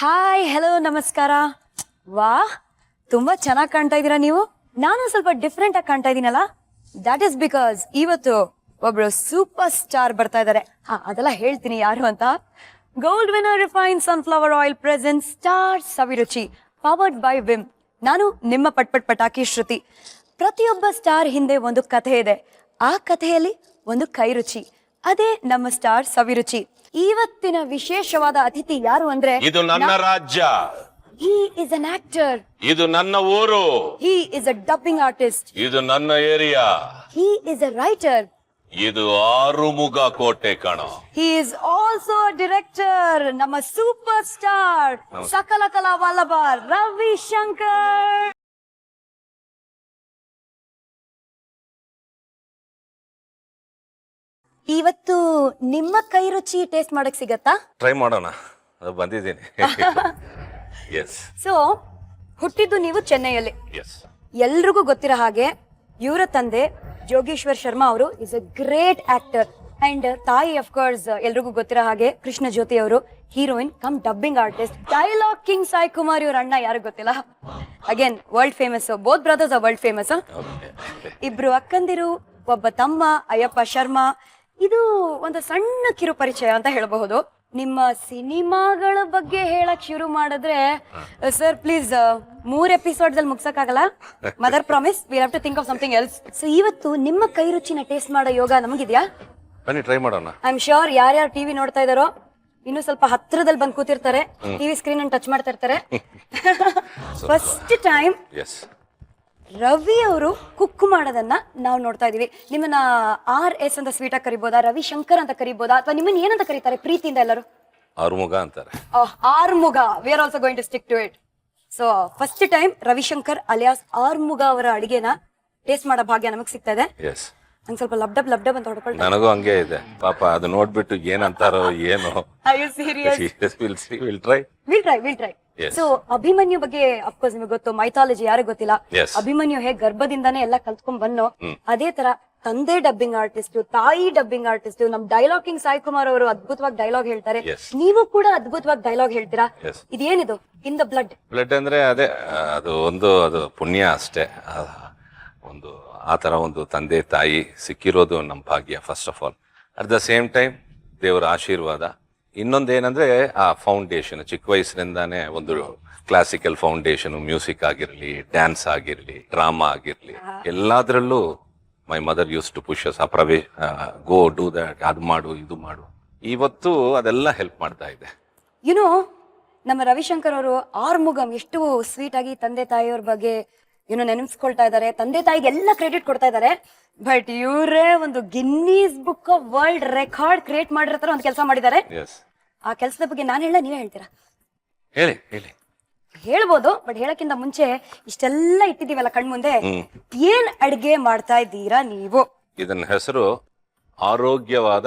Hi hello ನಮಸ್ಕಾರ. ವಾ ತುಂಬಾ ಚೆನ್ನಾಗಿ ಕಾಣ್ತಾ ಇದೀರಾ ನೀವು. ನಾನು ಸ್ವಲ್ಪ ಡಿಫ್ರೆಂಟ್ ಆಗಿ ಕಾಣ್ತಾ ಇದೀನಲ್ಲ. ದಟ್ ಇಸ್ ಬಿಕಾಸ್ ಇವತ್ತು ಒಬ್ರು ಸೂಪರ್ ಸ್ಟಾರ್ ಬರ್ತಾ ಇದಾರೆ. ಅದೆಲ್ಲ ಹೇಳ್ತೀನಿ ಯಾರು ಅಂತ. Gold winner refine sunflower oil present star Saviruchi powered by Vim. ನಾನು ನಿಮ್ಮ ಪಟ್ಪಟ್ ಪಟಾಕಿ ಶ್ರುತಿ. ಪ್ರತಿಯೊಬ್ಬ ಸ್ಟಾರ್ ಹಿಂದೆ ಒಂದು ಕಥೆ ಇದೆ. ಆ ಕಥೆಯಲ್ಲಿ ಒಂದು ಕೈ ರುಚಿ. ಅದೇ ನಮ್ಮ ಸ್ಟಾರ್ ಸವಿರುಚಿ. ಇವತ್ತಿನ ವಿಶೇಷವಾದ ಅತಿಥಿ ಯಾರು ಅಂದ್ರೆ, ಇದು ನನ್ನ ರಾಜ್ಯ. he is an actor. ಇದು ನನ್ನ ಊರು. he is a dubbing artist. ಇದು ನನ್ನ area. he is a writer. ಇದು ಆರುಮುಗ ಕೋಟೆ ಕಣೋ. he is also a director. ನಮ್ಮ ಸೂಪರ್ ಸ್ಟಾರ್ ಸಕಲ ಕಲಾ ವಲ್ಲಭ ರವಿಶಂಕರ್. ಇವತ್ತು ನಿಮ್ಮ ಕೈ ರುಚಿ ಟೇಸ್ಟ್ ಮಾಡಕ್ ಸಿಗತ್ತಾ? ಟ್ರೈ ಮಾಡೋಣ, ಅದು ಬಂದಿದ್ದೀನಿ. ಎಸ್ ಸೊ ಹುಟ್ಟಿದ್ದು ನೀವು ಚೆನ್ನೈಯಲ್ಲಿ. ಎಸ್ ಎಲ್ರಿಗೂ ಗೊತ್ತಿರೋ ಹಾಗೆ ಇವರ ತಂದೆ ಜೋಗೇಶ್ವರ್ ಶರ್ಮಾ ಅವರು is a great actor and ತಾಯಿ ಆಫ್ ಕೋರ್ಸ್ ಎಲ್ರಿಗೂ ಗೊತ್ತಿರೋ ಹಾಗೆ ಕೃಷ್ಣ ಜ್ಯೋತಿ ಅವರು heroine cum dubbing artist. Dialogue king Sai Kumar ಇವ್ರ ಅಣ್ಣ ಯಾರು ಗೊತ್ತಿಲ್ಲ, again world famous. Both brothers are world famous. ಇಬ್ರು ಅಕ್ಕಂದಿರು, ಒಬ್ಬ ತಮ್ಮ ಅಯ್ಯಪ್ಪ ಶರ್ಮಾ. ಇದು ಒಂದು ಸಣ್ಣ ಕಿರು ಪರಿಚಯ ಅಂತ ಹೇಳಬಹುದು. ನಿಮ್ಮ ಸಿನಿಮಾಗಳ ಬಗ್ಗೆ ಹೇಳಕ್ ಶುರು ಮಾಡಿದ್ರೆ ಸರ್ ಪ್ಲೀಸ್ 3 ಎಪಿಸೋಡ್ ಅಲ್ಲಿ ಮುಗ್ಸಕ್ಕಾಗಲ್ಲ. Mother promise we have to think of something else. So ಇವತ್ತು ನಿಮ್ಮ ಕೈ ರುಚಿನ ಟೇಸ್ಟ್ ಮಾಡೋ ಯೋಗ ನಮಗಿದ್ಯಾ? ಬನ್ನಿ ಟ್ರೈ ಮಾಡೋಣ. ಐ ಆಮ್ ಶ್ಯೂರ್ ಯಾರ್ಯಾರು ಟಿವಿ ನೋಡ್ತಾ ಇದಾರೋ ಇನ್ನು ಸ್ವಲ್ಪ ಹತ್ರದಲ್ಲಿ ಬಂದು ಕೂತಿರ್ತಾರೆ, ಟಿವಿ ಸ್ಕ್ರೀನ್ ಅನ್ನು ಟಚ್ ಮಾಡ್ತಾ ಇರ್ತಾರೆ. ಫಸ್ಟ್ ಟೈಮ್ ಎಸ್ ರವಿ ಅವರು ಕುಕ್ ಮಾಡೋದನ್ನ ನಾವು ನೋಡ್ತಾ ಇದೀವಿ. ನಿಮ್ಮನ್ನ RS ಅಂತ ಸ್ವೀಟ್ ಆಗಿ ಕರಿಬೋದಾ, ರವಿಶಂಕರ್ ಅಂತ ಕರಿಬೋದಾ, ಅಥವಾ ನಿಮ್ಮನ್ನ ಏನಂತ ಕರೀತಾರೆ ಪ್ರೀತಿಯಿಂದ ಎಲ್ಲರೂ? ಆರುಮುಗ ಅಂತಾರೆ. Armuga. We are also going to stick to it. So first time Ravishankar alias Armuga ಅವರ ಅಡಿಗೆನ ಟೇಸ್ಟ್ ಮಾಡೋ ಭಾಗ್ಯ ನಮಗ್ ಸಿಗ್ತಾ ಇದೆ. ಎಸ್ ನಂಗೆ ಸ್ವಲ್ಪ ಲಬ್ಡಬ್ ಅಂತ ಹೊಡ್ಕೊಳ್ತಾ. ನನಗೂ ಹಂಗೆ ಇದೆ ಪಾಪ, ಅದು ನೋಡ್ಬಿಟ್ಟು ಏನಂತಾರೋ ಏನೋ. Are you serious? Will try. We'll try. So Abhimanyu ಬಗ್ಗೆ ಅಫ್ಕೋರ್ಸ್ ನಿಮಗೆ ಗೊತ್ತು, ಮೈಥಾಲಜಿ ಯಾರಿಗೂ ಗೊತ್ತಿಲ್ಲ. Yes. ಅಭಿಮನ್ಯು ಹೇಗೆ ಗರ್ಭದಿಂದಾನೇ ಎಲ್ಲ ಕಲ್ತ್ಕೊಂಡ್ ಬನ್ನೋ, ಅದೇ ತರ ತಂದೆ ಡಬ್ಬಿಂಗ್ ಆರ್ಟಿಸ್ಟ್, ತಾಯಿ ಡಬ್ಬಿಂಗ್ ಆರ್ಟಿಸ್ಟ್. ನಮ್ ಡೈಲಾಗ್ ಕಿಂಗ್ ಸಾಯಿ ಕುಮಾರ್ ಅವರು ಅದ್ಭುತವಾಗಿ ಡೈಲಾಗ್ ಹೇಳ್ತಾರೆ. Yes. ನೀವು ಕೂಡ ಅದ್ಭುತವಾಗಿ ಡೈಲಾಗ್ ಹೇಳ್ತೀರಾ. Yes. ಇದೇನಿದು ಇನ್ ದ ಬ್ಲಡ್ ಅಂದ್ರೆ ಅದೇ, ಅದು ಪುಣ್ಯ ಅಷ್ಟೇ. ಒಂದು ಆ ತರ ಒಂದು ತಂದೆ ತಾಯಿ ಸಿಕ್ಕಿರೋದು ನಮ್ಮ ಭಾಗ್ಯ first of all. At the same time ದೇವರ ಆಶೀರ್ವಾದ. ಇನ್ನೊಂದೇನಂದ್ರೆ ಆ ಫೌಂಡೇಶನ್, ಚಿಕ್ಕ ವಯಸ್ಸಿನಿಂದಾನೇ ಒಂದು ಕ್ಲಾಸಿಕಲ್ ಫೌಂಡೇಶನ್, ಮ್ಯೂಸಿಕ್ ಆಗಿರ್ಲಿ, ಡ್ಯಾನ್ಸ್ ಆಗಿರ್ಲಿ, ಡ್ರಾಮಾ ಆಗಿರ್ಲಿ, ಎಲ್ಲಾದ್ರಲ್ಲೂ my mother use to push us. Go do that, ಅದು ಮಾಡು ಇದು ಮಾಡು. ಇವತ್ತು ಅದೆಲ್ಲ ಹೆಲ್ಪ್ ಮಾಡ್ತಾ ಇದೆ. ಯುನೋ ನಮ್ಮ ರವಿಶಂಕರ್ ಅವರು ಆರ್ಮುಗಂ ಎಷ್ಟು ಸ್ವೀಟ್ ಆಗಿ ತಂದೆ ತಾಯಿಯವ್ರ ಬಗ್ಗೆ ನೆನಪಿಸ್ಕೊಳ್ತಾ ಇದಾರೆ. ತಂದೆ ತಾಯಿಗೆ ಎಲ್ಲ ಕ್ರೆಡಿಟ್ ಕೊಡ್ತಾ ಇದಾರೆ. ಬಟ್ ಇವರೇ ಒಂದು Guinness book of world record create ಮಾಡಿರ್ತಾರ ಒಂದು ಕೆಲಸ ಮಾಡಿದ್ದಾರೆ. ಆ ಕೆಲಸದ ಬಗ್ಗೆ ನಾನು ಹೇಳ, ನೀವೇ ಹೇಳ್ತೀರಾ? ಹೇಳಿ. ಹೇಳ್ಬೋದು, ಬಟ್ ಹೇಳಕ್ಕಿಂತ ಮುಂಚೆ ಇಷ್ಟೆಲ್ಲ ಇಟ್ಟಿದೀವಲ್ಲ ಕಣ್ಮುಂದೆ, ಏನ್ ಅಡ್ಗೆ ಮಾಡ್ತಾ ಇದ್ದೀರಾ ನೀವು? ಇದನ್ನ ಹೆಸರು ಆರೋಗ್ಯವಾದ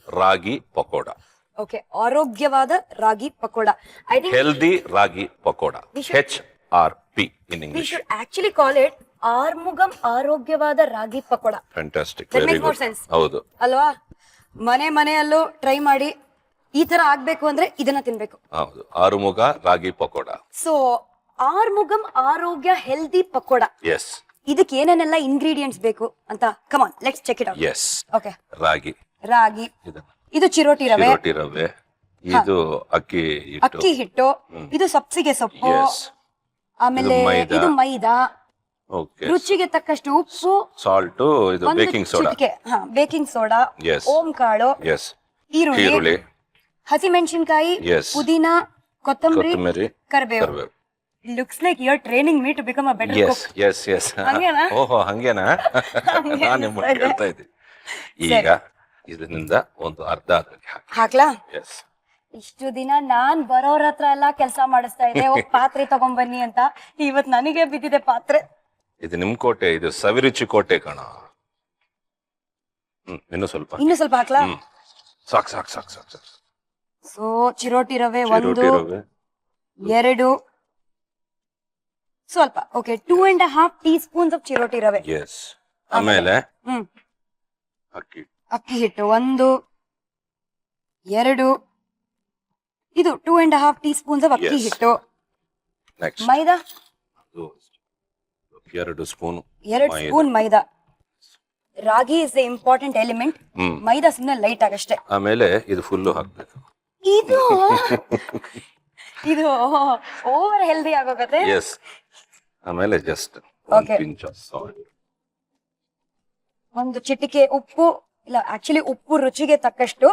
ರಾಗಿ ಪಕೋಡ. ಓಕೆ, ಆರೋಗ್ಯವಾದ ರಾಗಿ pakoda. I think healthy ragi pakoda, HRP in we English. Should actually call it Arumugam ಆರೋಗ್ಯವಾದ ರಾಗಿ pakoda. Fantastic, That very makes more good. sense. ಹೌದು, ಅಲ್ವಾ? ಮನೆಯಲ್ಲೂ ಟ್ರೈ ಮಾಡಿ ಈ ತರ ಆಗ್ಬೇಕು ಅಂದ್ರೆ ಇದನ್ನ ತಿನ್ಬೇಕು. ಹೌದು. ಆರುಮುಗ ರಾಗಿ ಪಕೋಡ. ಸೊ ಆರ್ಮುಗಂ ಆರೋಗ್ಯ ಹೆಲ್ದಿ ಪಕೋಡ, ಎಸ್. ಇದಕ್ಕೆ ಏನೇನೆಲ್ಲ ಇಂಗ್ರೀಡಿಯೆಂಟ್ಸ್ ಬೇಕು ಅಂತ come on let's check it out. Yes. Okay, ರಾಗಿ, ಇದು ಚಿರೋಟಿ ರವೆ, ಚಿರೋಟಿ ರವೆ, ಇದು ಅಕ್ಕಿ ಹಿಟ್ಟು, ಇದು ಸಬ್ಸಿಗೆ ಸೊಪ್ಪು, Yes. ಆಮೇಲೆ ಇದು ಮೈದಾ. ಇದು ಮೈದಾ, ಓಕೆ, ರುಚಿಗೆ ತಕ್ಕಷ್ಟು ಉಪ್ಪು, ಸಾಲ್ಟ್, ಇದು baking soda, baking soda, Yes. ಓಂ ಕಾಳು, ಎಸ್, ಈರುಳ್ಳಿ, ಈರುಳ್ಳಿ, ಹಸಿಮೆಣಸಿನಕಾಯಿ, Yes. ಪುದೀನಾ, ಕೊತ್ತಂಬರಿ, ಕೊತ್ತಂಬರಿ, ಕರಿಬೇವು. ಕರಿಬೇವು. Looks like you're training me to become a better yes cook. Yes yes. ಹಂಗೇನಾ? ಓಹೋ, ಹಂಗೇನಾ? ನಾನು ನಿಮ್ಮನ್ನು ಕೇಳ್ತಾ ಇದ್ದೀನಿ. ಈಗ ಇದರಿಂದ ಒಂದು ಅರ್ಧ ಅದಕ್ಕೆ ಹಾಕಿ. ಹಾಕ್ಲಾ? ಎಸ್. ಇಷ್ಟು ದಿನ ನಾನ್ ಬರೋರ ಹತ್ರ ಎಲ್ಲಾ ಕೆಲಸ ಮಾಡಿಸ್ತಾ ಇದ್ದೆ, ಪಾತ್ರೆ ತಗೊಂಬನ್ನಿ ಅಂತ. ಇವತ್ ನನಗೆ ಬಿದ್ದಿದೆ ಪಾತ್ರೆ. ಇದು ನಿಮ್ ಕೋಟೆ, ಇದು ಸವಿರುಚಿ ಕೋಟೆ ಕಣ. ಇನ್ನು ಸ್ವಲ್ಪ ಹಾಕ್ಲಾ? ಸಾಕು. ಸೊ ಚಿರೋಟಿ ರವೆ ಚಿರೋಟಿ 1, ರವೆ 2, ಸ್ವಲ್ಪ ಓಕೆ 2.5 ಟೀಸ್ಪೂನ್ಸ್ ಆಫ್ ಚಿರೋಟಿ ರವೆ. ಎಸ್. ಆಮೇಲೆ ಅಕ್ಕಿ ಹಿಟ್ಟು 1, 2, ಇದು 2.5 ಟೀಸ್ಪೂನ್ಸ್ ಆಫ್ ಅಕ್ಕಿ Yes. ಹಿಟ್ಟು. ನೆಕ್ಸ್ಟ್ ಮೈದಾ 2 ಸ್ಪೂನ್ 2 ಸ್ಪೂನ್ ಮೈದಾ. ರಾಗಿ ಇಸ್ ದ ಇಂಪಾರ್ಟೆಂಟ್ ಎಲಿಮೆಂಟ್. ಮೈದಾ ಸುಮ್ಮನೆ ಲೈಟ್ ಆಗಷ್ಟೇ. ಆಮೇಲೆ ಇದು ಫುಲ್ಲು ಹಾಕ್ಬೇಕು. ಇದು ಇದು ಓವರ್ ಹೆಲ್ದಿ ಆಗೋಗತ್ತೆ. ಎಸ್. ಆಮೇಲೆ just Okay. Pinch of salt. ಒಂದು ಚಿಟಿಕೆ ಉಪ್ಪು, ಇಲ್ಲ ಆಕ್ಚುಲಿ ಉಪ್ಪು ರುಚಿಗೆ ತಕ್ಕಷ್ಟು,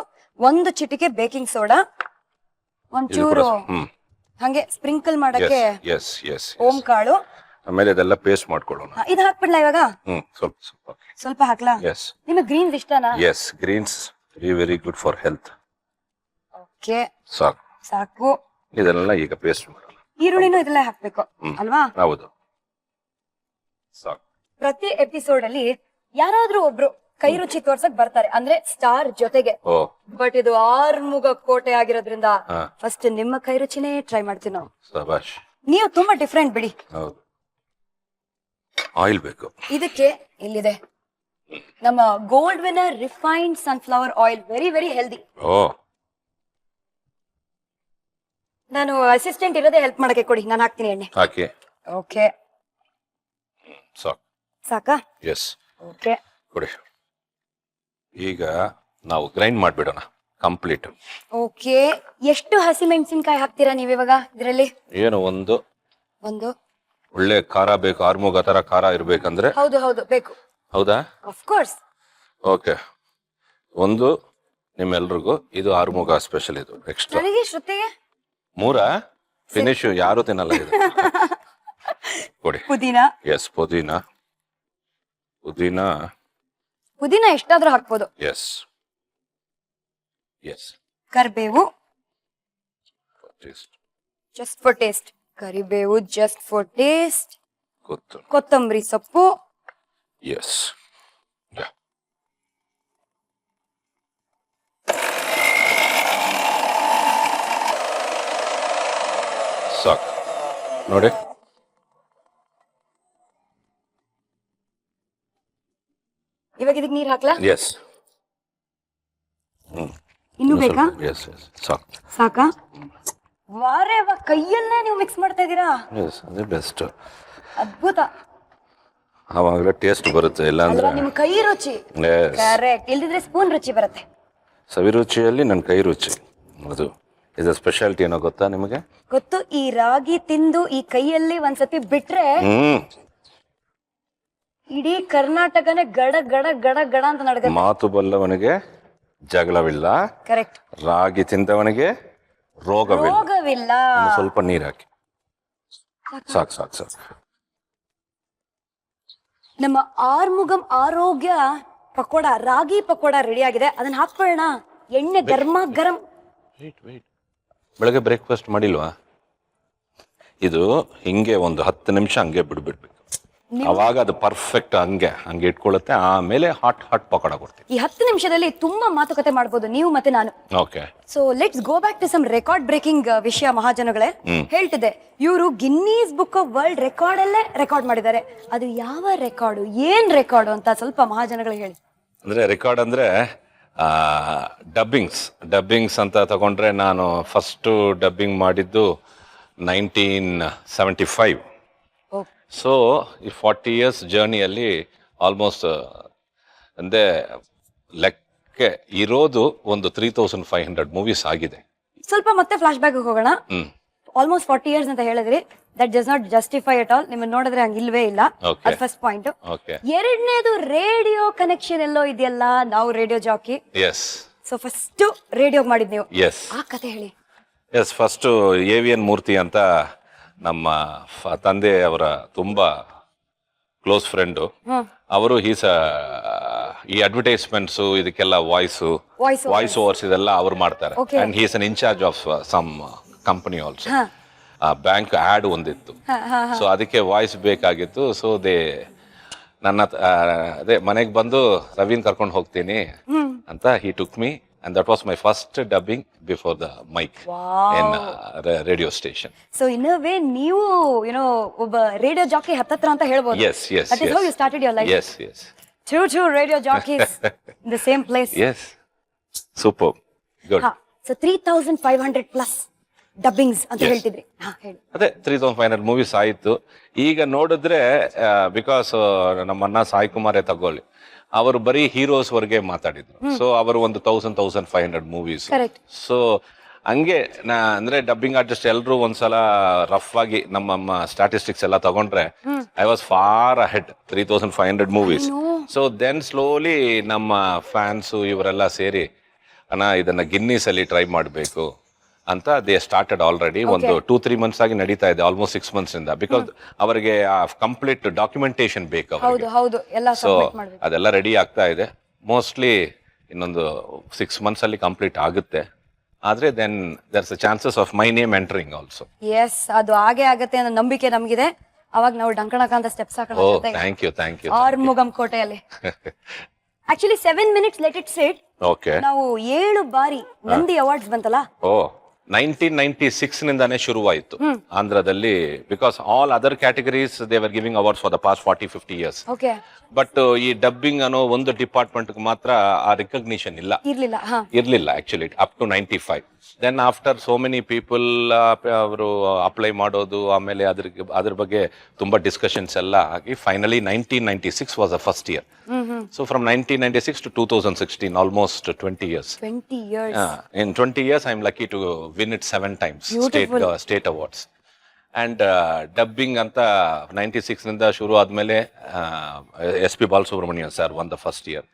ಒಂದು ಚಿಟಿಕೆ ಬೇಕಿಂಗ್ ಸೋಡಾ, ಒಂಚೂರು ಹಂಗೆ ಸ್ಪ್ರಿಂಕಲ್ ಮಾಡಕ್ಕೆ ಎಸ್ ಎಸ್. ಓಂ ಕಾಳು. ಆಮೇಲೆ ಇದೆಲ್ಲ ಪೇಸ್ಟ್ ಮಾಡ್ಕೊಳ್ಳೋಣ. ಇದು ಹಾಕ್ಬಿಡ್ಲಾ ಇವಾಗ? ಸ್ವಲ್ಪ ಸ್ವಲ್ಪ. ಸ್ವಲ್ಪ ಹಾಕ್ಲಾ? ಎಸ್. ನಿಮಗೆ ಗ್ರೀನ್ಸ್ ಇಷ್ಟನಾ? Yes, greens very good for health. Okay, ಸಾಕು. ಸಾಕು. ಇದೆಲ್ಲ ಈಗ ಪೇಸ್ಟ್ ಮಾಡೋಣ. ಈರುಳ್ಳಿನೂ ಇದೆಲ್ಲ ಹಾಕ್ಬೇಕು ಅಲ್ವಾ? ಹೌದು, ಸಾಕು. ಪ್ರತಿ ಎಪಿಸೋಡ್ ಅಲ್ಲಿ ಯಾರಾದ್ರೂ ಒಬ್ರು ಕೈ ರುಚಿ ತೋರ್ಸಕ್ ಬರ್ತಾರೆ, ಅಂದ್ರೆ ಸ್ಟಾರ್ ಜೊತೆಗೆ. ಓ, ಬಟ್ ಇದು ಆರ್ಮುಗ ಕೋಟೆ ಆಗಿರೋದ್ರಿಂದ ಫಸ್ಟ್ ನಿಮ್ಮ ಕೈ ರುಚಿನೇ ಟ್ರೈ ಮಾಡ್ತೀವಿ ನಾವು. ಸಬಾಷ್. ನೀವು ತುಂಬಾ ಡಿಫ್ರೆಂಟ್ ಬಿಡಿ. ಹೌದು. ಆಯಿಲ್ ಬೇಕು ಇದಕ್ಕೆ. ಇಲ್ಲಿದೆ ನಮ್ಮ Gold Winner refined sunflower oil, very very healthy. ಓ, ನಾನು ಅಸಿಸ್ಟೆಂಟ್ ಇರೋದೇ ಹೆಲ್ಪ್ ಮಾಡಕ್ಕೆ, ಕೊಡಿ ನಾನು ಹಾಕ್ತೀನಿ ಎಣ್ಣೆ. ಹಾಕಿ. ಓಕೆ, ಸಾಕು. ಸಾಕಾ? ಎಸ್. ಓಕೆ, ಕೊಡಿ. ಈಗ ನಾವು ಗ್ರೈಂಡ್ ಮಾಡ್ಬಿಡೋಣ ಕಂಪ್ಲೀಟ್. ಓಕೆ. ಎಷ್ಟು ಹಸಿಮೆಣಸಿನ್ಕಾಯಿ ಹಾಕ್ತೀರಾ ನೀವು ಇವಾಗ ಇದರಲ್ಲಿ? ಏನು, ಒಂದು ಒಳ್ಳೆ ಖಾರ ಬೇಕು, ಆರ್ಮುಗ ತರ ಖಾರ ಇರ್ಬೇಕಂದ್ರೆ. ಹೌದು ಹೌದು, ಬೇಕು. ಹೌದಾ? Of course. ಓಕೆ, ಒಂದು ನಿಮ್ಮೆಲ್ರಿಗೂ, ಇದು ಆರ್ಮುಗ ಸ್ಪೆಷಲ್, ಇದು ಎಕ್ಸ್ಟ್ರಾ. ನನಗೆ ಶ್ರುತಿಗೆ 3 ಫಿನಿಶ್, ಯಾರು ತಿನ್ನಲ್ಲ ಇದು. ಕೊಡಿ. ಪುದೀನ. ಎಸ್, ಪುದೀನ ಎಷ್ಟಾದ್ರೂ ಹಾಕ್ಬೋದು. Yes yes. ಕರಿಬೇವು ಜಸ್ಟ್ ಫಾರ್ ಟೇಸ್ಟ್. ಕರಿಬೇವು ಜಸ್ಟ್ ಫಾರ್ ಟೇಸ್ಟ್. ಕೊತ್ತಂಬರಿ ಸೊಪ್ಪು. ಎಸ್. ಸಾಕು ನೋಡಿ. ಇವಾಗ ಇದಕ್ಕೆ ನೀರ್ ಹಾಕ್ಲಾ? ಎಸ್. ಇನ್ನು ಬೇಕಾ? ಎಸ್ ಎಸ್, ಸಾಕು. ಸಾಕಾ? ವಾರೇ ವಾ, ಕೈಯಲ್ಲೇ ನೀವು ಮಿಕ್ಸ್ ಮಾಡ್ತಾ ಇದ್ದೀರಾ. ಎಸ್, ಅದೇ ಬೆಸ್ಟ್. ಅದ್ಭುತ. ಆವಾಗಲೇ ಟೇಸ್ಟ್ ಬರುತ್ತೆ, ಇಲ್ಲ ಅಂದ್ರೆ ನಿಮ್ ಕೈ ರುಚಿ. ಕರೆಕ್ಟ್. ಇಲ್ದಿದ್ರೆ ಸ್ಪೂನ್ ರುಚಿ ಬರುತ್ತೆ. ಸವಿರುಚಿಯಲ್ಲಿ ನನ್ನ ಕೈ ರುಚಿ, ಅದು ಇದು ಸ್ಪೆಷಾಲಿಟಿ ಏನೋ ಗೊತ್ತಾ ನಿಮಗೆ? ಗೊತ್ತು. ಈ ರಾಗಿ ತಿಂದು ಈ ಕೈಯಲ್ಲಿ ಒಂದ್ಸತಿ ಬಿಟ್ರೆ ಇಡೀ ಕರ್ನಾಟಕನೇ ಗಡ ಗಡ ಗಡ ಗಡ ಅಂತ ನಡ್ಕ. ಮಾತು ಬಲ್ಲವನಿಗೆ ಜಗಳವಿಲ್ಲ. ಕರೆಕ್ಟ್. ರಾಗಿ ತಿಂದವನಿಗೆ ರೋಗವಿಲ್ಲ. ಸ್ವಲ್ಪ ನೀರ್ ಹಾಕಿ. ಸಾಕು ಸಾಕು ಸಾಕು. ನಮ್ಮ ಆರ್ಮುಗಂ ಆರೋಗ್ಯ ಪಕೋಡ, ರಾಗಿ ಪಕೋಡ ರೆಡಿ ಆಗಿದೆ. ಅದನ್ನ ಹಾಕೊಳ್ಳೋಣ. ಎಣ್ಣೆ ಗರಂ. ಬೆಳಗ್ಗೆ ಬ್ರೇಕ್ಫಾಸ್ಟ್ ಮಾಡಿಲ್ವಾ? ಇದು ಹಿಂಗೆ ಒಂದು 10 ನಿಮಿಷ ಹಂಗೆ ಬಿಡ್ಬೇಕು. ಅವಾಗ ಅದು ಪರ್ಫೆಕ್ಟ್ ಹಂಗೆ ಇಟ್ಕೊಳ್ಳುತ್ತೆ. ಆಮೇಲೆ ಹಾಟ್ ಪಕೋಡ ಕೊಡ್ತೀವಿ. ಈ 10 ನಿಮಿಷದಲ್ಲಿ ತುಂಬಾ ಮಾತುಕತೆ ಮಾಡ್ಬೋದು ನೀವು ಮತ್ತೆ ನಾನು. Okay, so let's go back to some record breaking ವಿಷಯ. ಮಹಾಜನಗಳೇ, ಹೇಳ್ತಿದ್ದೆ ಇವರು Guinness book of world record ಅಲ್ಲೇ ರೆಕಾರ್ಡ್ ಮಾಡಿದ್ದಾರೆ. ಅದು ಯಾವ ರೆಕಾರ್ಡು, ಏನ್ ರೆಕಾರ್ಡು ಅಂತ ಸ್ವಲ್ಪ ಮಹಾಜನಗಳಿಗೆ ಹೇಳಿ. ಅಂದ್ರೆ ರೆಕಾರ್ಡ್ ಅಂದ್ರೆ ಡಬ್ಬಿಂಗ್ಸ್ ಅಂತ ತಗೊಂಡ್ರೆ, ನಾನು ಫಸ್ಟ್ ಡಬ್ಬಿಂಗ್ ಮಾಡಿದ್ದು 1975. ಸೊ ಈ 40 years ಜರ್ನಿಯಲ್ಲಿ ಆಲ್ಮೋಸ್ಟ್ ಅಂದ್ರೆ ಲೆಕ್ಕ ಇರೋದು ಒಂದು 3500 ಮೂವೀಸ್ ಆಗಿದೆ. ಸ್ವಲ್ಪ ಮತ್ತೆ ಫ್ಲಾಶ್ ಬ್ಯಾಕ್ ಹೋಗೋಣ. ಆಲ್ಮೋಸ್ಟ್ 40 years ಅಂತ ಹೇಳಿದ್ರಿ. That does not justify at all. ನಿಮ್ಮನ್ನ ನೋಡಿದ್ರೆ ಹಂಗ ಇಲ್ವೇ ಇಲ್ಲ. ಅದು ಫಸ್ಟ್ ಪಾಯಿಂಟ್. ಎರಡನೇದು, ರೇಡಿಯೋ ಕನೆಕ್ಷನ್ ಎಲ್ಲೋ ಇದೆಯಲ್ಲ, ನಾವು radio jockey. Yes. So first radio ಮಾಡಿದ್ ನೀವು. ಎಸ್. ಆ ಕತೆ ಹೇಳಿ. ಎಸ್, ಫಸ್ಟ್ AVN ಮೂರ್ತಿ ಅಂತ ನಮ್ಮ ತಂದೆ ಅವರ ತುಂಬಾ ಕ್ಲೋಸ್ ಫ್ರೆಂಡು. ಅವರು ಈ ಅಡ್ವರ್ಟೈಸ್ಮೆಂಟ್ಸ್ ಇದಕ್ಕೆಲ್ಲ ವಾಯ್ಸ್ ಓವರ್ಸ್ ಇದೆಲ್ಲ ಅವ್ರು ಮಾಡ್ತಾರೆ. And he's an incharge of some company also. Bank ad ಒಂದಿತ್ತು. ಸೊ ಅದಕ್ಕೆ ವಾಯ್ಸ್ ಬೇಕಾಗಿತ್ತು. ಸೊ ನನ್ನ ಅದೇ ಮನೆಗೆ ಬಂದು ರವೀನ್ ಕರ್ಕೊಂಡು ಹೋಗ್ತೀನಿ ಅಂತ he took me, and that was my first dubbing before the mic in radio station. So in a way ನೀವು ಒಬ್ಬ ರೇಡಿಯೋ ಜಾಕಿ ಹತ್ತತ್ರ ಅಂತ ಹೇಳ್ಬೋದು. Yes. That is how you started your life. Yes. Two radio jockeys in the same place. Yes. Superb. Good. So 3500 plus dubbings ಅಂತ ಹೇಳ್ತಿದ್ರಿ. ಹಾ ಹೇಳಿ. ಅದೇ 3500 movies ಆಯಿತು. ಈಗ ನೋಡಿದ್ರೆ ಬಿಕಾಸ್ ನಮ್ಮ ಅಣ್ಣ ಸಾಯಿ ಕುಮಾರೇ ತಗೊಳ್ಳಿ, ಅವರು ಬರೀ ಹೀರೋಸ್ ವರೆಗೆ ಮಾತಾಡಿದ್ರು. ಸೊ ಅವರು ಒಂದು 1500 ಮೂವೀಸ್. ಕರೆಕ್ಟ್. ಸೊ ಹಂಗೆ ಅಂದ್ರೆ ಡಬ್ಬಿಂಗ್ ಆರ್ಟಿಸ್ಟ್ ಎಲ್ಲರೂ ಒಂದ್ಸಲ ರಫ್ ಆಗಿ ನಮ್ಮ ಸ್ಟಾಟಿಸ್ಟಿಕ್ಸ್ ಎಲ್ಲ ತಗೊಂಡ್ರೆ I was far ahead 3500 movies. So then slowly ನಮ್ಮ ಫ್ಯಾನ್ಸು ಇವರೆಲ್ಲ ಸೇರಿ ಅಣ್ಣ ಇದನ್ನ ಗಿನ್ನಿಸ್ ಅಲ್ಲಿ ಟ್ರೈ ಮಾಡಬೇಕು ಅಂತ ದೇ ಸ್ಟಾರ್ಟೆಡ್ ಆಲ್ರೆಡಿ. ಒಂದು 2-3 ಮಂತ್ಸ್ ಆಗಿ ನಡೀತಾ ಇದೆ, ಆಲ್ಮೋಸ್ಟ್ 6 ಮಂತ್ಸ್ ಇಂದ. ಬಿಕಾಸ್ ಅವರಿಗೆ ಕಂಪ್ಲೀಟ್ ಡಾಕ್ಯುಮೆಂಟೇಶನ್ ಬೇಕು ಅವರಿಗೆ. ಹೌದು ಎಲ್ಲ ಸೊ ಅದೆಲ್ಲ ರೆಡಿ ಆಗ್ತಾ ಇದೆ. ಮೋಸ್ಟ್ಲಿ ಇನ್ನೊಂದು 6 ಮಂತ್ಸ್ ಅಲ್ಲಿ ಕಂಪ್ಲೀಟ್ ಆಗುತ್ತೆ. ಆದ್ರೆ then there's a chances of my name entering also. Yes, ಅದು ಹಾಗೆ ಆಗತ್ತೆ ಅನ್ನೋ ನಂಬಿಕೆ ನಮಗಿದೆ. ಅವಾಗ ನಾವು ಡಂಕಣಕ ಅಂತ ಸ್ಟೆಪ್ಸ್ ಹಾಕೋಣ. Thank you. ಆರ್ಮುಗಂ ಕೋಟೆಯಲ್ಲಿ actually 7 minutes let it sit. Okay. ನಾವು 7 ಬಾರಿ ನಂದಿ ಅವಾರ್ಡ್ಸ್ ಬಂತಲ್ಲ. 1996 ನಿಂದಾನೇ ಶುರುವಾಯಿತು ಆಂಧ್ರದಲ್ಲಿ. Because all other categories they were giving awards for the past 40-50 years. ಓಕೆ. ಬಟ್ ಈ ಡಬ್ಬಿಂಗ್ ಅನ್ನೋ ಒಂದು ಡಿಪಾರ್ಟ್ಮೆಂಟ್ ಮಾತ್ರ ಆ ರಿಕಗ್ನಿಷನ್ ಇರ್ಲಿಲ್ಲ actually up to 95. Then after so many people ಅವರು ಅಪ್ಲೈ ಮಾಡೋದು, ಆಮೇಲೆ ಅದ್ರ ಬಗ್ಗೆ ತುಂಬಾ ಡಿಸ್ಕಷನ್ಸ್ ಎಲ್ಲ ಆಗಿ finally 1996 was the first year. So from 1996 to 2016, almost 20 years. 20 years. In 20 years, I'm lucky to win it 7 times. State awards. And dubbing anta 96 ನಿಂದ ಶುರು ಆದ್ಮೇಲೆ SP Balasubrahmanyam sir won the first year.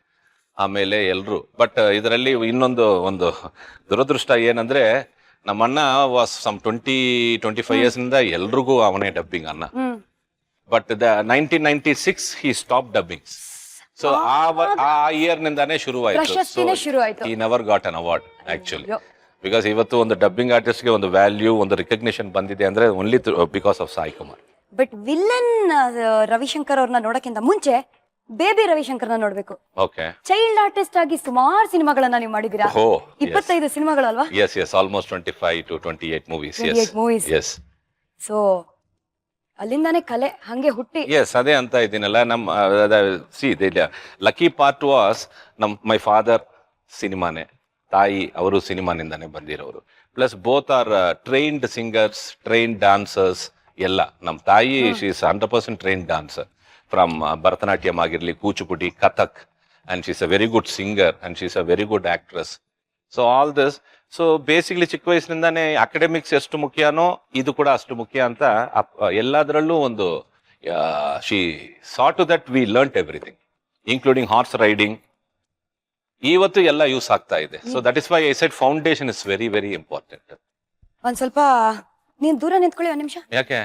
ಆಮೇಲೆ ಎಲ್ರು. But ಇದರಲ್ಲಿ ಇನ್ನೊಂದು ದುರದೃಷ್ಟ ಏನಂದ್ರೆ ನಮ್ಮಣ್ಣ was some 20-25 years ನಿಂದ ಎಲ್ರಿಗೂ ಅವನೇ ಡಬ್ಬಿಂಗ್ ಅಣ್ಣ. But 1996 he stopped dubbing. So ಆ ಇಯರ್ ನಿಂದಾನೇ ಶುರುವಾಯಿತು. he never got an award actually. Because ಇವತ್ತು ಒಂದು ಡಬ್ಬಿಂಗ್ ಆರ್ಟಿಸ್ಟ್ಗೆ ಒಂದು ವ್ಯಾಲ್ಯೂ, ಒಂದು ರಿಕಗ್ನಿಷನ್ ಬಂದಿದೆ ಅಂದ್ರೆ only because of Sai Kumar. But villain Ravishankar ಅವ್ರನ್ನ ನೋಡಕ್ಕಿಂತ ಮುಂಚೆ ಬೇಬಿ ರವಿಶಂಕರ್ನ ನೋಡ್ಬೇಕು. ಓಕೆ. ಚೈಲ್ಡ್ ಆರ್ಟಿಸ್ಟ್ ಆಗಿ ಸುಮಾರು ಸಿನಿಮಾಗಳನ್ನ ನೀವು ಮಾಡಿದೀರಾ. 25 ಸಿನಿಮಾಗಳು ಅಲ್ವಾ? Yes almost 25 to 28 movies. Yes. So ಅಲ್ಲಿಂದಾನೇ ಕಲೆ ಹಂಗೆ ಹುಟ್ಟಿ. ಎಸ್, ಅದೇ ಅಂತ ಇದ್ದೀನಲ್ಲ. Lucky part was my father ಸಿನಿಮಾನೇ, ತಾಯಿ ಅವರು ಸಿನಿಮಾನಿಂದಾನೇ ಬಂದಿರೋರು. Plus both are trained singers, trained dancers ಎಲ್ಲ. ನಮ್ಮ ತಾಯಿ she is 100% trained dancer from Bharatanatyam ಆಗಿರ್ಲಿ, Kuchipudi, Kathak, and she is a very good singer and she is a very good actress. So all this. So basically ಚಿಕ್ಕ ವಯಸ್ಸಿನಿಂದಾನೇ academics ಎಷ್ಟು ಮುಖ್ಯನೋ ಇದು ಕೂಡ ಅಷ್ಟು ಮುಖ್ಯ ಅಂತ ಎಲ್ಲದರಲ್ಲೂ ಒಂದು she saw to that we learnt everything, including horse riding. ಇವತ್ತು ಎಲ್ಲ ಯೂಸ್ ಆಗ್ತಾ ಇದೆ. So that is why I said foundation is very very important. ಒಂದ್ ಸ್ವಲ್ಪ ನೀನ್ ದೂರ ನಿಂತ್ಕೊಳ್ಳಿ ಒಂದ್ ನಿಮಿಷ. ಯಾಕೆ?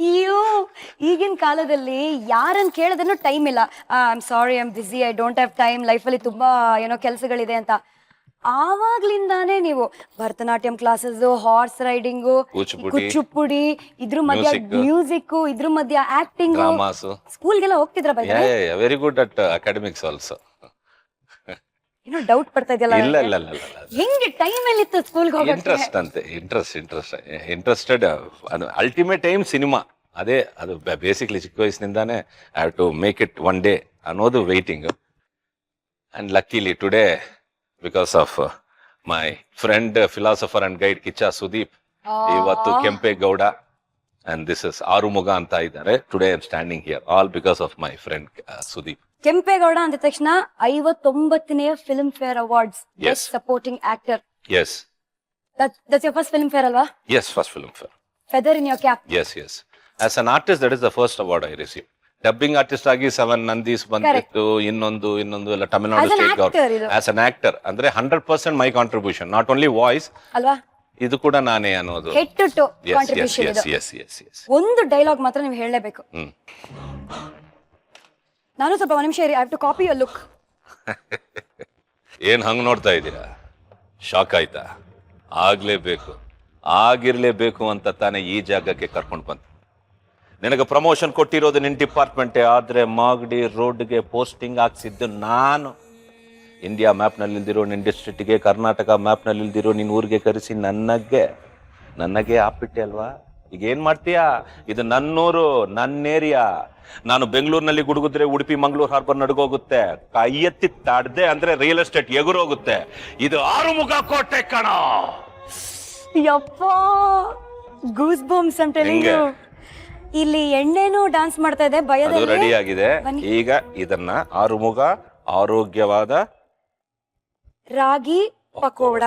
ಅಯ್ಯೋ, ಈಗಿನ ಕಾಲದಲ್ಲಿ ಯಾರನ್ನ ಕೇಳಿದ್ರೂ ಟೈಮ್ ಇಲ್ಲ. I am sorry, I am busy, I don't have time, ಲೈಫಲ್ಲಿ ತುಂಬಾ ಏನೋ ಕೆಲಸಗಳಿದೆ ಅಂತ. ಆವಾಗ್ಲಿಂದಾನೇ ನೀವು Bharatanatyam classes, horse riding, Kuchipudi, ಇದ್ರ ಮಧ್ಯ ಮ್ಯೂಸಿಕ್, ಇದ್ರ ಮಧ್ಯ ಆಕ್ಟಿಂಗ್, ಸ್ಕೂಲ್ಗೆಲ್ಲ ಹೋಗ್ತಿದ್ರ? Very good at academics also. ಏನೋ ಡೌಟ್ ಪಡ್ತಾ ಇದೆಯಲ್ಲ? ಇಲ್ಲ. ಹೆಂಗೆ ಟೈಮ್ ಅಲ್ಲಿ ಇತ್ತು ಸ್ಕೂಲ್ಗೆ ಹೋಗೋಕೆ? ಇಂಟ್ರೆಸ್ಟ್ ಅಂತೆ, ಇಂಟ್ರೆಸ್ಟೆಡ್. Ultimate time cinema. ಅದೇ ಅದು ಬೇಸಿಕ್ಲಿ ಚಿಕ್ಕ ವಯಸ್ಸಿನಿಂದಾನೇ I have to make it one day ಅನ್ನೋದು waiting. And luckily today, because of my friend philosopher and guide Kichcha Sudeep, ಇವತ್ತು Kempegowda and this is Arumuga ಅಂತ ಇದ್ದಾರೆ. Today I am standing here all because of my friend Sudeep. Kempegowda ಅಂದ ತಕ್ಷಣ 59ನೇ Filmfare awards best supporting actor. Yes. That's your first film fair alva? Yes, first film fair. Feather in your cap. Yes. As an artist, that is the first award I received. Dubbing artist agi 7 Nandis bandittu, innondu ella Tamil Nadu state government. As an actor, andre 100% my contribution, not only voice alva, idu kuda nane anodu head to toe contribution idu. Yes. ಒಂದು dialogue ಮಾತ್ರ ನೀವು ಹೇಳಲೇಬೇಕು. ನಾನು ಸ್ವಲ್ಪ ಒಂದು ನಿಮಿಷ ಇರಿ, I have to copy your look. ಏನ್ ಹಂಗ್ ನೋಡ್ತಾ ಇದ್ದೀರಾ? ಶಾಕ್ ಆಯ್ತಾ? ಆಗಿರ್ಲೇಬೇಕು ಅಂತ ತಾನೇ ಈ ಜಾಗಕ್ಕೆ ಕರ್ಕೊಂಡು ಬಂತು. ನಿನಗೆ ಪ್ರಮೋಷನ್ ಕೊಟ್ಟಿರೋದು ನಿನ್ನ ಡಿಪಾರ್ಟ್ಮೆಂಟೇ, ಆದ್ರೆ ಮಾಗಡಿ ರೋಡ್ಗೆ ಪೋಸ್ಟಿಂಗ್ ಹಾಕ್ಸಿದ್ದು ನಾನು. ಇಂಡಿಯಾ ಮ್ಯಾಪ್ನಲ್ಲಿ ಇಲ್ದಿರೋ ನಿನ್ನ ಡಿಸ್ಟ್ರಿಕ್ಟ್ಗೆ, ಕರ್ನಾಟಕ ಮ್ಯಾಪ್ನಲ್ಲಿ ಇಲ್ದಿರೋ ನಿನ್ನ ಊರಿಗೆ ಕರೆಸಿ ನನಗೆ ಹಾಕ್ಬಿಟ್ಟೆ ಅಲ್ವಾ? ಈಗ ಏನ್ ಮಾಡ್ತೀಯಾ? ಇದು ನನ್ನೂರು, ನನ್ನ ಏರಿಯಾ. ನಾನು ಬೆಂಗಳೂರಿನಲ್ಲಿ ಗುಡುಗುದ್ರೆ ಉಡುಪಿ ಮಂಗಳೂರು ಹಾರ್ಬರ್ ನಡುಗೋಗುತ್ತೆ. ಕೈ ಎತ್ತಿ ತಾಡ್ದೆ ಅಂದ್ರೆ ರಿಯಲ್ ಎಸ್ಟೇಟ್ ಎಗುರೋಗುತ್ತೆ. ಇದು ಆರುಮುಗ ಕೋಟೆ ಕಣ. ಯಪ್ಪ ಗೂಸ್ ಬಂಪ್ಸ್ ಅಂತ ಹೆಂಗೆ? ಇಲ್ಲಿ ಎಣ್ಣೆನೂ ಡಾನ್ಸ್ ಮಾಡ್ತಾ ಇದೆ ಅದು ಭಯದಲ್ಲಿ. ರೆಡಿ ಆಗಿದೆ. ಬನ್ನಿ. ಈಗ ಇದನ್ನ ಆರುಮುಗ ಆರೋಗ್ಯವಾದ ರಾಗಿ ಪಕೋಡ.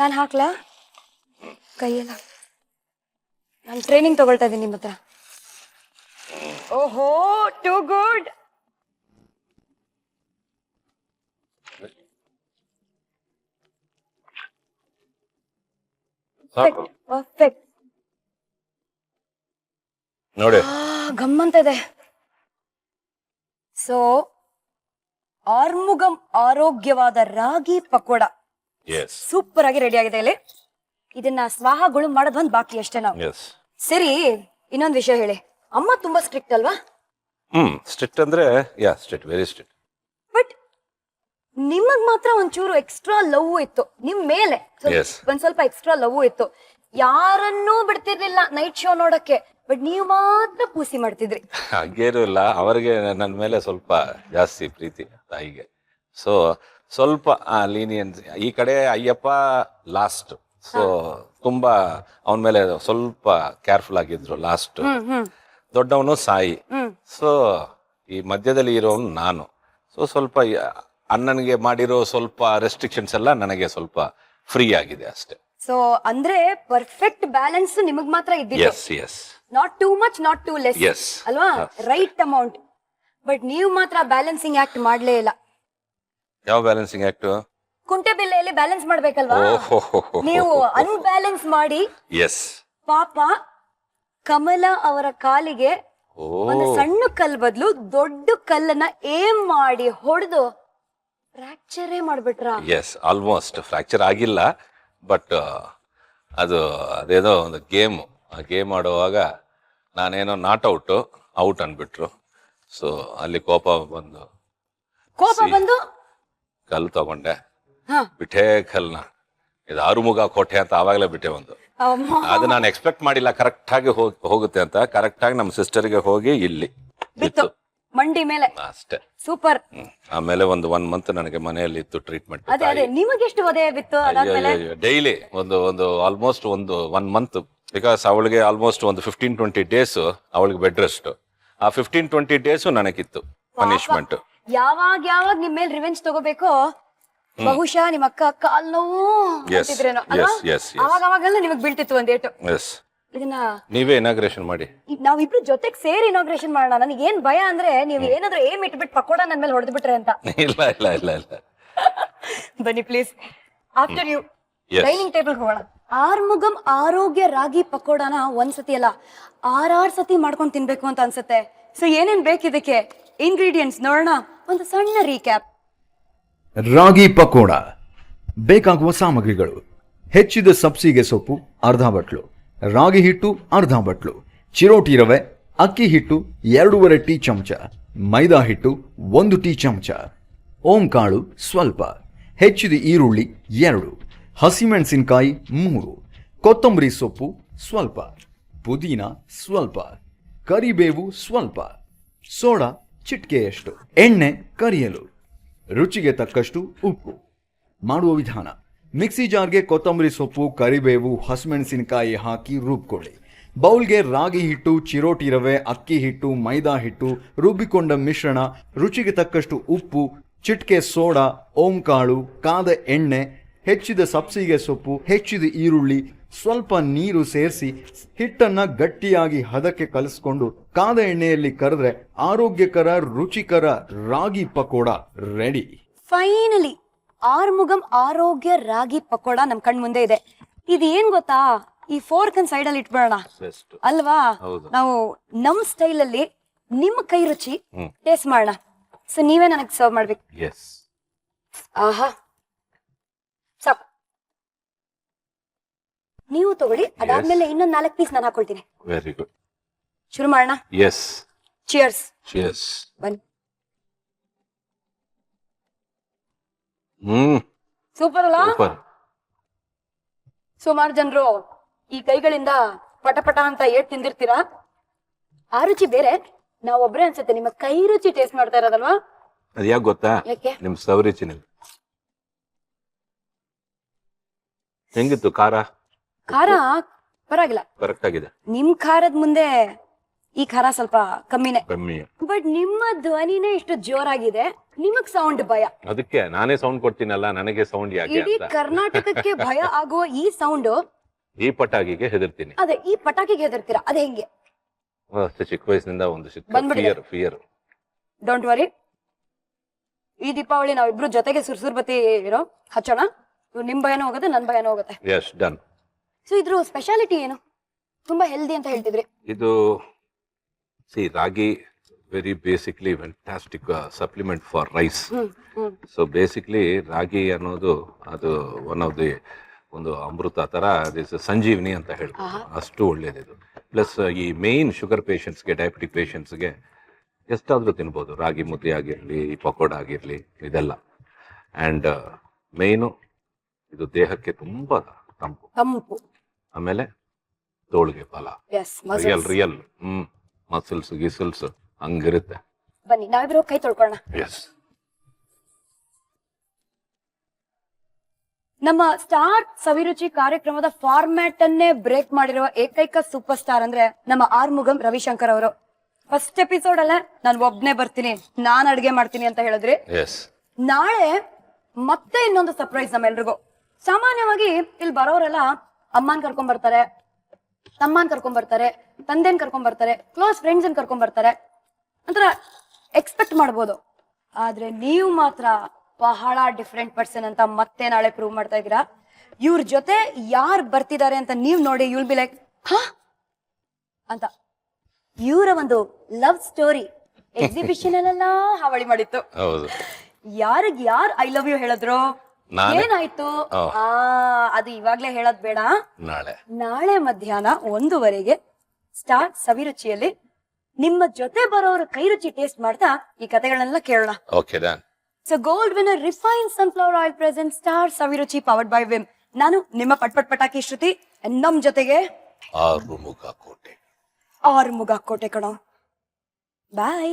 ನಾನು ಹಾಕ್ಲಾ ಕೈಯೆಲ್ಲ? ನಾನು ಟ್ರೈನಿಂಗ್ ತಗೊಳ್ತಾ ಇದ್ದೀನಿ ನಿಮ್ಮ ಹತ್ರ. ಓಹೋ ಟು ಗುಡ್. ಪರ್ಫೆಕ್ಟ್. ನೋಡಿ ಗಮ್ಮಂತ ಇದೆ. ಸೊ ಆರ್ಮುಗಂ ಆರೋಗ್ಯವಾದ ರಾಗಿ ಪಕೋಡ ಎಸ್ ಸೂಪರ್ ಆಗಿ ರೆಡಿ ಆಗಿದೆ ಇಲ್ಲಿ. ಇದನ್ನ ಸ್ವಾಹಗಳು ಮಾಡೋದ್ ಒಂದ್ ಬಾಕಿ ಅಷ್ಟೇ ನಾವು. ಎಸ್. ಸರಿ, ಇನ್ನೊಂದ್ ವಿಷಯ ಹೇಳಿ. ಅಮ್ಮ ತುಂಬಾ ಸ್ಟ್ರಿಕ್ಟ್ ಅಲ್ವಾ? ಸ್ಟ್ರಿಕ್ಟ್ ಅಂದ್ರೆ ಸ್ಟ್ರಿಕ್ಟ್, ವೆರಿ ಸ್ಟ್ರಿಕ್ಟ್. ಬಟ್ ನಿಮಗ್ ಮಾತ್ರ ಒಂಚೂರು ಎಕ್ಸ್ಟ್ರಾ ಲವ್ ಇತ್ತು ನಿಮ್ ಮೇಲೆ. Yes. ಒಂದ್ ಸ್ವಲ್ಪ ಎಕ್ಸ್ಟ್ರಾ ಲವ್ ಇತ್ತು. ಯಾರನ್ನೂ ಬಿಡ್ತಿರ್ಲಿಲ್ಲ ನೈಟ್ ಶೋ ನೋಡಕ್ಕೆ. ಬಟ್ ನೀವು ಮಾತ್ರ ಪೂಸಿ ಮಾಡ್ತಿದ್ರಿ. ಹಾಗೇನು ಇಲ್ಲ, ಅವರಿಗೆ ನನ್ನ ಮೇಲೆ ಸ್ವಲ್ಪ ಜಾಸ್ತಿ ಪ್ರೀತಿ ತಾಯಿಗೆ. ಸೊ ಸ್ವಲ್ಪ ಲೀನಿಯನ್ಸ್. ಈ ಕಡೆ ಅಯ್ಯಪ್ಪ ಲಾಸ್ಟ್, ಸೊ ತುಂಬಾ ಅವನ ಮೇಲೆ ಸ್ವಲ್ಪ ಕೇರ್ಫುಲ್ ಆಗಿದ್ರು ಲಾಸ್ಟ್. ದೊಡ್ಡವನು ಸಾಯಿ. ಸೊ ಈ ಮಧ್ಯದಲ್ಲಿ ಇರೋನು ನಾನು. ಸೊ ಸ್ವಲ್ಪ ಅಣ್ಣನಿಗೆ ಮಾಡಿರೋ ಸ್ವಲ್ಪ ರೆಸ್ಟ್ರಿಕ್ಷನ್ಸ್ ಎಲ್ಲ ನನಗೆ ಸ್ವಲ್ಪ ಫ್ರೀ ಆಗಿದೆ ಅಷ್ಟೇ. ಸೊ ಅಂದ್ರೆ ಪರ್ಫೆಕ್ಟ್ ಬ್ಯಾಲೆನ್ಸ್ ನಿಮಗ್ ಮಾತ್ರ ಇದ್ದಿದ್ದು. Yes yes. Not too much, not too less. Yes. ಅಲ್ವಾ? Right amount. ಬಟ್ ನೀವು ಮಾತ್ರ ಬ್ಯಾಲೆನ್ಸಿಂಗ್ ಆಕ್ಟ್ ಮಾಡ್ಲೇ ಇಲ್ಲ. ಯಾವ ಬ್ಯಾಲೆನ್ಸಿಂಗ್ ಆಕ್ಟ್? ಕುಂಟೆ ಬಿಲ್ಲೆಯಲ್ಲಿ ಬ್ಯಾಲೆನ್ಸ್ ಮಾಡ್ಬೇಕಲ್ವಾ? ನೀವು ಅನ್ಬ್ಯಾಲೆನ್ಸ್ ಮಾಡಿ ಎಸ್. ಪಾಪ ಕಮಲ ಅವರ ಕಾಲಿಗೆ ಒಂದು ಸಣ್ಣ ಕಲ್ ಬದಲು ದೊಡ್ಡ ಕಲ್ಲನ್ನ ಏಮ್ ಮಾಡಿ ಹೊಡೆದು ಫ್ರಾಕ್ಚರೇ ಮಾಡ್ಬಿಟ್ರ. ಎಸ್, ಆಲ್ಮೋಸ್ಟ್ ಫ್ರಾಕ್ಚರ್ ಆಗಿಲ್ಲ. ಬಟ್ ಅದು ಅದೇನೋ ಒಂದು ಗೇಮ್. ಆ ಗೇಮ್ ಆಡುವಾಗ ನಾನೇನೋ ನಾಟ್ ಔಟ್ ಅನ್ಬಿಟ್ರು. ಸೊ ಅಲ್ಲಿ ಕೋಪ ಬಂದು ಕಲ್ಲು ತಗೊಂಡೆ, ಹಾ. ಬಿಟ್ಟೆ ಕಲ್ನ. ಇದು ಆರುಮುಗ ಕೋಟೆ ಅಂತ ಆವಾಗಲೇ ಬಿಟ್ಟೆ ಒಂದು. ಅದು ನಾನು ಎಕ್ಸ್ಪೆಕ್ಟ್ ಮಾಡಿಲ್ಲ ಕರೆಕ್ಟ್ ಆಗಿ ಹೋಗುತ್ತೆ ಅಂತ. ಕರೆಕ್ಟ್ ಆಗಿ ನಮ್ಮ ಸಿಸ್ಟರ್ಗೆ ಹೋಗಿ ಇಲ್ಲಿ ಬಿತ್ತು ಮಂಡಿ ಮೇಲೆ. ಅಷ್ಟೇ. ಸೂಪರ್. ಆಮೇಲೆ ಒಂದು 1 ಮಂತ್ ನನಗೆ ಮನೆಯಲ್ಲಿ ಇತ್ತು ಟ್ರೀಟ್ಮೆಂಟ್. ಅದೇ ನಿಮಗೆಷ್ಟು ಒದೆ ಬಿತ್ತು ಅದಾದ್ಮೇಲೆ? ಡೈಲಿ ಒಂದು ಆಲ್ಮೋಸ್ಟ್ ಒಂದು 1 ಮಂತ್. ಬಿಕಾಸ್ ಅವಳಿಗೆ ಆಲ್ಮೋಸ್ಟ್ ಒಂದು 15-20 ಡೇಸ್ ಅವಳಿಗೆ ಬೆಡ್ ರೆಸ್ಟ್. ಆ 15-20 ಡೇಸ್ ನನಗಿತ್ತು ಪನಿಷ್ಮೆಂಟ್. ಯಾವಾಗ ನಿಮ್ ಮೇಲೆ ರಿವೆಂಜ್ ತಗೋಬೇಕೋ ಬಹುಶಃ ನಿಮ್ ಅಕ್ಕ ಕಾಲ್ ನೋವು ಅಂತಿದ್ರೇನೋ ಅಲ್ವಾ? ಅವಾಗೆಲ್ಲ ನಿಮಗ್ ಬೀಳ್ತಿತ್ತು ಒಂದೇಟು. ಎಸ್. ಇದನ್ನ ನೀವೇ ಇನಾಗ್ರೇಷನ್ ಮಾಡಿ. ನಾವಿಬ್ರು ಜೊತೆಗ್ ಸೇರಿ ಇನಾಗ್ರೇಷನ್ ಮಾಡೋಣ. ನನಗೆ ಏನ್ ಭಯ ಅಂದ್ರೆ ನೀವು ಏನಾದ್ರೂ ಏಮ್ ಇಟ್ಬಿಟ್ಟು ಪಕೋಡ ನನ್ ಮೇಲೆ ಹೊಡೆದ್ ಬಿಟ್ರೆ ಅಂತ. ಇಲ್ಲ ಇಲ್ಲ ಇಲ್ಲ ಇಲ್ಲ. ಬನ್ನಿ please. After you dining table ಹೋಗೋಣ. ಆರ್ಮುಗಂ ಆರೋಗ್ಯ ರಾಗಿ ಪಕೋಡನ ಒಂದ್ಸತಿ ಅಲ್ಲ 6 ಸತಿ ಮಾಡ್ಕೊಂಡು ತಿನ್ಬೇಕು ಅಂತ ಅನ್ಸುತ್ತೆ. ಸೊ ಏನೇನ್ ಬೇಕಿದಕ್ಕೆ ಇಂಗ್ರೀಡಿಯೆಂಟ್ಸ್ ನೋಡೋಣ. ಒಂದು ಸಣ್ಣ ರೀಕ್ಯಾಪ್. ರಾಗಿ ಪಕೋಡ ಬೇಕಾಗುವ ಸಾಮಗ್ರಿಗಳು: ಹೆಚ್ಚಿದ ಸಬ್ಸಿಗೆ ಸೊಪ್ಪು ಅರ್ಧ ಬಟ್ಲು, ರಾಗಿ ಹಿಟ್ಟು ಅರ್ಧ ಬಟ್ಲು, ಚಿರೋಟಿ ರವೆ, ಅಕ್ಕಿ ಹಿಟ್ಟು 2.5 ಟೀ ಚಮಚ, ಮೈದಾ ಹಿಟ್ಟು 1 ಟೀ ಚಮಚ, ಓಂ ಕಾಳು ಸ್ವಲ್ಪ, ಹೆಚ್ಚಿದ ಈರುಳ್ಳಿ 2, ಹಸಿಮೆಣಸಿನಕಾಯಿ 3, ಕೊತ್ತಂಬರಿ ಸೊಪ್ಪು ಸ್ವಲ್ಪ, ಪುದೀನ ಸ್ವಲ್ಪ, ಕರಿಬೇವು ಸ್ವಲ್ಪ, ಸೋಡಾ ಚಿಟಿಕೆಯಷ್ಟು, ಎಣ್ಣೆ ಕರಿಯಲು, ರುಚಿಗೆ ತಕ್ಕಷ್ಟು ಉಪ್ಪು. ಮಾಡುವ ವಿಧಾನ: ಮಿಕ್ಸಿ ಜಾರ್ಗೆ ಕೊತ್ತಂಬರಿ ಸೊಪ್ಪು, ಕರಿಬೇವು, ಹಸಿಮೆಣಸಿನಕಾಯಿ ಹಾಕಿ ರುಬ್ಕೊಳ್ಳಿ. ಬೌಲ್ಗೆ ರಾಗಿ ಹಿಟ್ಟು, ಚಿರೋಟಿ ರವೆ, ಅಕ್ಕಿ ಹಿಟ್ಟು, ಮೈದಾ ಹಿಟ್ಟು, ರುಬ್ಬಿಕೊಂಡ ಮಿಶ್ರಣ, ರುಚಿಗೆ ತಕ್ಕಷ್ಟು ಉಪ್ಪು, ಚಿಟಿಕೆ ಸೋಡಾ, ಓಂ ಕಾಳು, ಕಾದ ಎಣ್ಣೆ, ಹೆಚ್ಚಿದ ಸಬ್ಸಿಗೆ ಸೊಪ್ಪು, ಹೆಚ್ಚಿದ ಈರುಳ್ಳಿ, ಸ್ವಲ್ಪ ನೀರು ಸೇರಿಸಿ ಹಿಟ್ಟನ್ನ ಗಟ್ಟಿಯಾಗಿ ಹದಕ್ಕೆ ಕಲಿಸ್ಕೊಂಡು ಕಾದ ಎಣ್ಣೆಯಲ್ಲಿ ಕರೆದ್ರೆ ಆರೋಗ್ಯಕರ ರುಚಿಕರ ರಾಗಿ ಪಕೋಡ ರೆಡಿ. ಫೈನಲಿ ಆರ್ಮುಗಂ ಆರೋಗ್ಯ ರಾಗಿ ಪಕೋಡ ನಮ್ ಕಣ್ ಮುಂದೆ ಇದೆ. ಇದು ಏನ್ ಗೊತ್ತಾ, ಈ ಫೋರ್ಕ್ ಅನ್ ಸೈಡ್ ಅಲ್ಲಿ ಇಟ್ಬಿಡೋಣ ಅಲ್ವಾ? ನಾವು ನಮ್ ಸ್ಟೈಲ್ ಅಲ್ಲಿ ನಿಮ್ಮ ಕೈ ರುಚಿ ಟೇಸ್ಟ್ ಮಾಡೋಣ. ಸೊ ನೀವೇ ನನಗೆ ಸರ್ವ್ ಮಾಡ್ಬೇಕು. ಆಹಾ ಸಾಕು. ನೀವು ತಗೊಳ್ಳಿ. ಅದಾದ್ಮೇಲೆ ಇನ್ನೊಂದ್ 4 ಪೀಸ್ ನಾನು ಹಾಕೊಳ್ತೀನಿ. Very good. ಶುರು ಮಾಡೋಣ. ಎಸ್. ಚಿಯರ್ಸ್. ಚಿಯರ್ಸ್. ಬನ್ನಿ. ಸೂಪರ್ ಅಲ್ಲ? ಸೂಪರ್. ಸುಮಾರು ಜನರು ಈ ಕೈಗಳಿಂದ ಪಟ ಅಂತ ಏಟ್ ತಿಂದಿರ್ತೀರಾ. ಆ ರುಚಿ ಬೇರೆ, ನಾವೊಬ್ರೆ ಅನ್ಸುತ್ತೆ ನಿಮ್ಮ ಕೈ ರುಚಿ ಟೇಸ್ಟ್ ಮಾಡ್ತಾ ಇರೋದಲ್ವಾ? ಅದು ಯಾಕೆ ಗೊತ್ತಾ? ಯಾಕೆ? ನಿಮ್ ಸವರಿಚಿನ ಹೆಂಗಿತ್ತು ಖಾರ? ಖಾರ ಪರವಾಗಿಲ್ಲ, ಕರೆಕ್ಟ್ ಆಗಿದೆ. ನಿಮ್ ಖಾರದ ಮುಂದೆ ಈ ಖಾರ ಸ್ವಲ್ಪ ಕಮ್ಮಿನೇ. ಕಮ್ಮಿ. ಬಟ್ ನಿಮ್ಮ ಧ್ವನಿನೇ ಇಷ್ಟು ಜೋರಾಗಿದೆ, ನಿಮಗ್ ಸೌಂಡ್ ಭಯ. ಅದಕ್ಕೆ ನಾನೇ ಸೌಂಡ್ ಕೊಡ್ತೀನಲ್ಲ, ನನಗೆ ಸೌಂಡ್ ಯಾಕೆ ಇಡೀ ಅಂತ. ಕರ್ನಾಟಕಕ್ಕೆ ಭಯ ಆಗುವ ಈ ಸೌಂಡ್, ಈ ಪಟಾಕಿಗೆ ಹೆದರ್ತೀನಿ. ಅದೇ ಈ ಪಟಾಕಿಗೆ ಹೆದರ್ತೀರಾ, ಅದೇ ಹೆಂಗೆ? ಅಷ್ಟೇ ಚಿಕ್ಕ ವಯಸ್ಸಿನಿಂದ ಒಂದು ಬಂದ್ಬಿಟ್ಟಿದೆ. ಫಿಯರ್. ಡೋಂಟ್ ವರಿ, ಈ ದೀಪಾವಳಿ ನಾವಿಬ್ರು ಜೊತೆಗೆ ಸುರ್ಸುರ್ ಬತ್ತಿ ಹಚ್ಚೋಣ. ನಿಮ್ ಭಯನೂ ಹೋಗುತ್ತೆ, ನನ್ ಭಯನೂ ಹೋಗುತ್ತೆ. Yes, done. ಸೊ ಇದ್ರ ಸ್ಪೆಷಾಲಿಟಿ ಏನು? ತುಂಬಾ ಹೆಲ್ದಿ ಅಂತ ಹೇಳ್ತಿದ್ರಿ. ಇದು ರಾಗಿ very basically fantastic supplement for rice. So basically ರಾಗಿ ಅನ್ನೋದು ಅದು ಒನ್ ಆಫ್ ದಿ ಒಂದು ಅಮೃತ ತರ, ಸಂಜೀವಿನಿ ಅಂತ ಹೇಳ್ಬೋದು. ಅಷ್ಟು ಒಳ್ಳೇದಿದು. ಪ್ಲಸ್ ಈ ಮೇನ್ ಶುಗರ್ ಪೇಷಂಟ್ಸ್ಗೆ, ಡಯಾಬಿಟಿಕ್ ಪೇಷಂಟ್ಸ್ಗೆ ಎಷ್ಟಾದ್ರೂ ತಿನ್ಬೋದು. ರಾಗಿ ಮುದ್ದೆ ಆಗಿರ್ಲಿ, ಪಕೋಡ ಆಗಿರ್ಲಿ, ಇದೆಲ್ಲ. ಅಂಡ್ ಮೇಯ್ನು ಇದು ದೇಹಕ್ಕೆ ತುಂಬಾ ತಂಪು. ಆಮೇಲೆ ತೋಳಿಗೆ ಫಲ, ರಿಯಲ್ ಮಸಲ್ಸ್ ಗಿಸಲ್ಸ್ ಹಂಗಿರುತ್ತೆ. ಬನ್ನಿ ನಾವಿಬ್ರು ಕೈ ತೊಳ್ಕೊಳ್ಳೋಣ. ಎಸ್. ನಮ್ಮ ಸ್ಟಾರ್ ಸವಿರುಚಿ ಕಾರ್ಯಕ್ರಮದ ಫಾರ್ಮ್ಯಾಟ್ ಅನ್ನೇ ಬ್ರೇಕ್ ಮಾಡಿರುವ ಏಕೈಕ ಸೂಪರ್ ಸ್ಟಾರ್ ಅಂದ್ರೆ ನಮ್ಮ ಆರ್ಮುಗಂ ರವಿಶಂಕರ್ ಅವರು. ಫಸ್ಟ್ ಎಪಿಸೋಡ್ ಅಲ್ಲೇ ನಾನು ಒಬ್ನೇ ಬರ್ತೀನಿ, ನಾನ್ ಅಡ್ಗೆ ಮಾಡ್ತೀನಿ ಅಂತ ಹೇಳಿದ್ರಿ. ನಾಳೆ ಮತ್ತೆ ಇನ್ನೊಂದು ಸರ್ಪ್ರೈಸ್ ನಮ್ಮೆಲ್ರಿಗೂ. ಸಾಮಾನ್ಯವಾಗಿ ಇಲ್ಲಿ ಬರೋರೆಲ್ಲ ಅಮ್ಮನ್ ಕರ್ಕೊಂಡ್ ಬರ್ತಾರೆ, ತಮ್ಮನ್ ಕರ್ಕೊಂಡ್ ಬರ್ತಾರೆ, ತಂದೆನ್ ಕರ್ಕೊಂಡ್ ಬರ್ತಾರೆ, ಕ್ಲೋಸ್ ಫ್ರೆಂಡ್ಸ್ ಅನ್ ಕರ್ಕೊಂಡ್ ಬರ್ತಾರೆ, ಒಂಥರ ಎಕ್ಸ್ಪೆಕ್ಟ್ ಮಾಡ್ಬೋದು. ಆದ್ರೆ ನೀವು ಮಾತ್ರ ಬಹಳ ಡಿಫ್ರೆಂಟ್ ಪರ್ಸನ್ ಅಂತ ಮತ್ತೆ ನಾಳೆ ಪ್ರೂವ್ ಮಾಡ್ತಾ ಇದೀರಾ. ಇವ್ರ ಜೊತೆ ಯಾರು ಬರ್ತಿದ್ದಾರೆ ಅಂತ ನೀವ್ ನೋಡಿ, ಯುಲ್ ಬಿ ಲೈಕ್ ಹಾ ಅಂತ. ಇವರ ಒಂದು ಲವ್ ಸ್ಟೋರಿ ಎಕ್ಸಿಬಿಷನ್ ಅಲ್ಲೆಲ್ಲ ಹಾವಳಿ ಮಾಡಿತ್ತು. ಯಾರಿಗ್ ಯಾರು ಐ ಲವ್ ಯು ಹೇಳಿದ್ರು, ಏನಾಯ್ತು ಅದು ಇವಾಗ್ಲೇ ಹೇಳೋದ್ ಬೇಡ. ನಾಳೆ ಮಧ್ಯಾಹ್ನ 1:00 ಸ್ಟಾರ್ ಸವಿರುಚಿಯಲ್ಲಿ ನಿಮ್ಮ ಜೊತೆ ಬರೋರ ಕೈ ರುಚಿ ಟೇಸ್ಟ್ ಮಾಡ್ತಾ ಈ ಕಥೆಗಳನ್ನೆಲ್ಲ ಕೇಳೋಣ. So gold winner refine sunflower oil present star Saviruchi powered by Vim. ನಾನು ನಿಮ್ಮ ಪಟಾಕಿ ಶ್ರುತಿ. ನಮ್ ಜೊತೆಗೆ ಆರ್ಮುಗ ಕೋಟೆ ಕಣೋ. ಬಾಯ್.